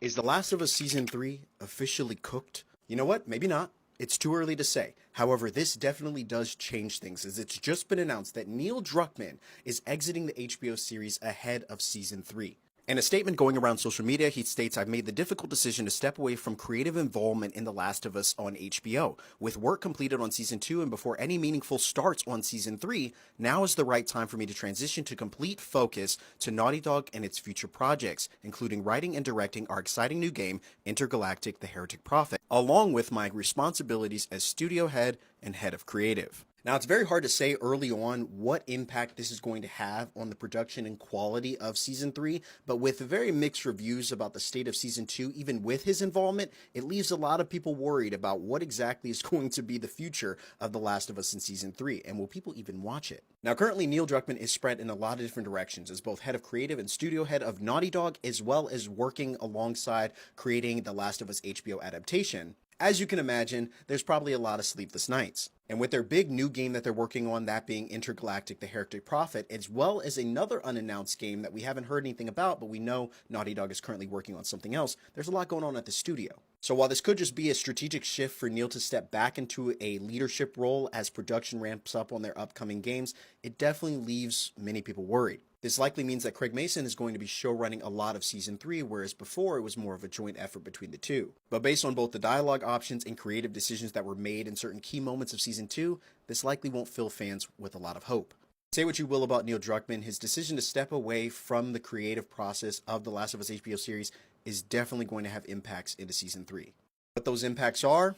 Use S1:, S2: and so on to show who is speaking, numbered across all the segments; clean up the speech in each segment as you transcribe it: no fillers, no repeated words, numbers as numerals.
S1: Is The Last of Us Season 3 officially cooked? You know what? Maybe not. It's too early to say. However, this definitely does change things, as it's just been announced that Neil Druckmann is exiting the HBO series ahead of Season 3. In a statement going around social media, he states, "I've made the difficult decision to step away from creative involvement in The Last of Us on HBO. With work completed on Season 2 and before any meaningful starts on Season 3, now is the right time for me to transition to complete focus to Naughty Dog and its future projects, including writing and directing our exciting new game, Intergalactic: The Heretic Prophet, along with my responsibilities as studio head and head of creative." Now, it's very hard to say early on what impact this is going to have on the production and quality of Season 3, but with very mixed reviews about the state of Season 2, even with his involvement, it leaves a lot of people worried about what exactly is going to be the future of The Last of Us in Season 3, and will people even watch it? Now, currently, Neil Druckmann is spread in a lot of different directions as both head of creative and studio head of Naughty Dog, as well as working alongside creating The Last of Us HBO adaptation. As you can imagine, there's probably a lot of sleepless nights. And with their big new game that they're working on, that being Intergalactic: The Heretic Prophet, as well as another unannounced game that we haven't heard anything about, but we know Naughty Dog is currently working on something else, there's a lot going on at the studio. So while this could just be a strategic shift for Neil to step back into a leadership role as production ramps up on their upcoming games, it definitely leaves many people worried. This likely means that Craig Mason is going to be showrunning a lot of Season 3, whereas before it was more of a joint effort between the two. But based on both the dialogue options and creative decisions that were made in certain key moments of Season 2, this likely won't fill fans with a lot of hope. Say what you will about Neil Druckmann, his decision to step away from the creative process of The Last of Us HBO series is definitely going to have impacts into Season 3. What those impacts are,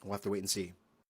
S1: we'll have to wait and see.